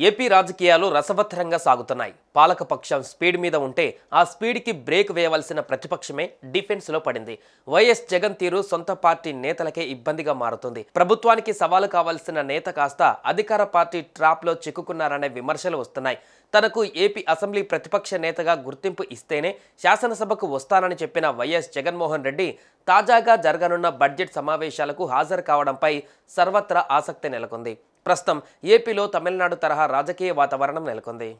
AP రాజకీయాలు రసవత్తరంగా సాగుతున్నాయి. పాలకపక్షం స్పీడ్ మీద ఉంటే ఆ స్పీడ్కి బ్రేక్ వేయవలసిన ప్రతిపక్షమే డిఫెన్స్లో పడింది. వైఎస్ జగన్ తీరు సొంత పార్టీ నేతలకే ఇబ్బందిగా మారుతుంది. ప్రభుత్వానికి సవాలు కావాల్సిన నేత కాస్త అధికార పార్టీ ట్రాప్లో చిక్కుకున్నారనే విమర్శలు వస్తున్నాయి. తనకు ఏపీ అసెంబ్లీ ప్రతిపక్ష నేతగా గుర్తింపు ఇస్తేనే శాసనసభకు వస్తానని చెప్పిన వైఎస్ జగన్మోహన్ రెడ్డి తాజాగా జరగనున్న బడ్జెట్ సమావేశాలకు హాజరు కావడంపై సర్వత్రా ఆసక్తి నెలకొంది. ప్రస్తుతం ఏపీలో తమిళనాడు తరహా రాజకీయ వాతావరణం నెలకొంది.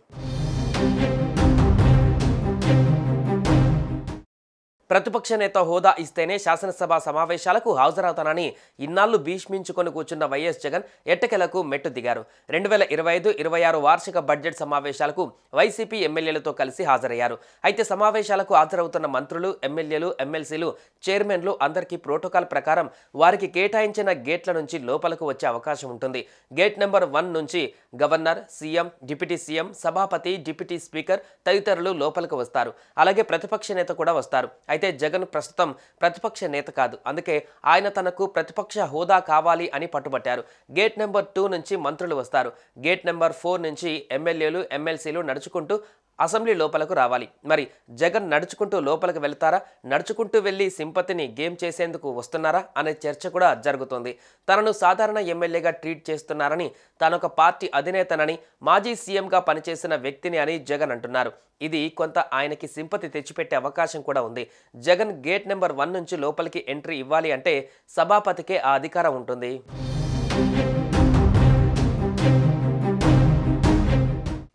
ప్రతిపక్ష నేత హోదా ఇస్తేనే శాసనసభ సమావేశాలకు హాజరవుతానని ఇన్నాళ్లు భీష్మించుకొని కూర్చున్న వైఎస్ జగన్ ఎట్టకెలకు మెట్టు దిగారు. 2025-26 వార్షిక బడ్జెట్ సమావేశాలకు వైసీపీ ఎమ్మెల్యేలతో కలిసి హాజరయ్యారు. అయితే సమావేశాలకు హాజరవుతున్న మంత్రులు, ఎమ్మెల్యేలు, ఎమ్మెల్సీలు, చైర్మన్లు అందరికీ ప్రోటోకాల్ ప్రకారం వారికి కేటాయించిన గేట్ల నుంచి లోపలకు వచ్చే అవకాశం ఉంటుంది. గేట్ నెంబర్ 1 నుంచి గవర్నర్, సీఎం, డిప్యూటీ సీఎం, సభాపతి, డిప్యూటీ స్పీకర్ తదితరులు లోపలికి వస్తారు. అలాగే ప్రతిపక్ష నేత కూడా వస్తారు. అయితే జగన్ ప్రస్తుతం ప్రతిపక్ష నేత కాదు. అందుకే ఆయన తనకు ప్రతిపక్ష హోదా కావాలి అని పట్టుబట్టారు. గేట్ నెంబర్ 2 నుంచి మంత్రులు వస్తారు. గేట్ నెంబర్ 4 నుంచి ఎమ్మెల్యేలు, ఎమ్మెల్సీలు నడుచుకుంటూ అసెంబ్లీ లోపలకు రావాలి. మరి జగన్ నడుచుకుంటూ లోపలికి వెళ్తారా, నడుచుకుంటూ వెళ్లి సింపతిని గేమ్ చేసేందుకు వస్తున్నారా అనే చర్చ కూడా జరుగుతోంది. తనను సాధారణ ఎమ్మెల్యేగా ట్రీట్ చేస్తున్నారని, తానొక పార్టీ అధినేతనని, మాజీ సీఎంగా పనిచేసిన వ్యక్తిని అని జగన్ అంటున్నారు. ఇది కొంత ఆయనకి సింపతి తెచ్చిపెట్టే అవకాశం కూడా ఉంది. జగన్ గేట్ నెంబర్ 1 నుంచి లోపలికి ఎంట్రీ ఇవ్వాలి అంటే సభాపతికే ఆ అధికారం ఉంటుంది.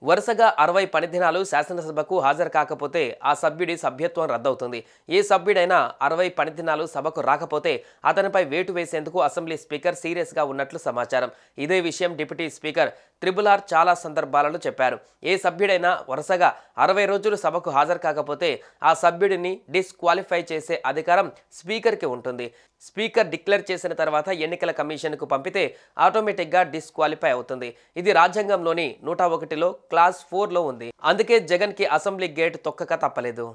వరుసగా 60 పని దినాలు శాసనసభకు హాజరు కాకపోతే ఆ సభ్యుడి సభ్యత్వం రద్దవుతుంది. ఏ సభ్యుడైనా 60 పని దినాలు సభకు రాకపోతే అతనిపై వేటు వేసేందుకు అసెంబ్లీ స్పీకర్ సీరియస్గా ఉన్నట్లు సమాచారం. ఇదే విషయం డిప్యూటీ స్పీకర్ త్రిబుల్-ఆర్ చాలా సందర్భాలలో చెప్పారు. ఏ సభ్యుడైనా వరుసగా 60 రోజులు సభకు హాజరు కాకపోతే ఆ సభ్యుడిని డిస్క్వాలిఫై చేసే అధికారం స్పీకర్కి ఉంటుంది. స్పీకర్ డిక్లేర్ చేసిన తర్వాత ఎన్నికల కమిషన్కు పంపితే ఆటోమేటిక్గా డిస్క్వాలిఫై అవుతుంది. ఇది రాజ్యాంగంలోని 101లో క్లాస్ 4లో ఉంది. అందుకే జగన్కి అసెంబ్లీ గేట్ తొక్కక తప్పలేదు.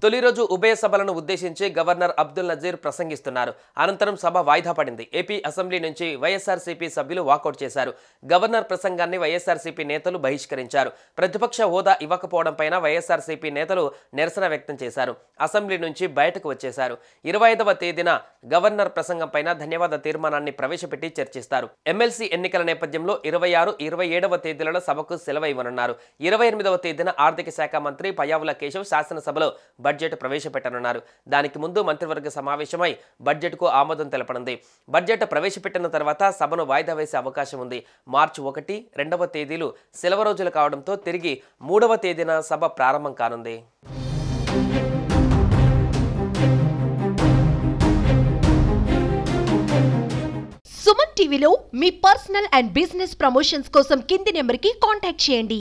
తొలి రోజు ఉభయ సభలను ఉద్దేశించి గవర్నర్ అబ్దుల్ నజీర్ ప్రసంగిస్తున్నారు. అనంతరం సభ వాయిదా పడింది. ఏపీ అసెంబ్లీ నుంచి వైఎస్ఆర్సీపీ సభ్యులు వాకౌట్ చేశారు. గవర్నర్ ప్రసంగాన్ని వైఎస్ఆర్సీపీ నేతలు బహిష్కరించారు. ప్రతిపక్ష హోదా ఇవ్వకపోవడంపై వైఎస్ఆర్సీపీ నేతలు నిరసన వ్యక్తం చేశారు. అసెంబ్లీ నుంచి బయటకు వచ్చేశారు. 25వ తేదీన గవర్నర్ ప్రసంగంపై ధన్యవాద తీర్మానాన్ని ప్రవేశపెట్టి చర్చిస్తారు. ఎమ్మెల్సీ ఎన్నికల నేపథ్యంలో 26, 27వ తేదీలలో సభకు సెలవు ఇవ్వనున్నారు. 28వ తేదీన ఆర్థిక శాఖ మంత్రి పయ్యావుల కేశవ్ శాసనసభలో బడ్జెట్ ప్రవేశపెట్టనున్నారు. దానికి ముందు మంత్రివర్గ సమావేశమై బడ్జెట్కు ఆమోదం తెలపనుంది. బడ్జెట్ ప్రవేశపెట్టిన తర్వాత సభను వాయిదా వేసే అవకాశం ఉంది. మార్చి 1, 2వ తేదీలు సెలవు రోజులు కావడంతో తిరిగి 3వ తేదీన సభ ప్రారంభం కానుంది. సుమన్ టీవీలో మీ పర్సనల్ అండ్ బిజినెస్ ప్రమోషన్స్ కోసం కింది నెంబర్కి కాంటాక్ట్ చేయండి.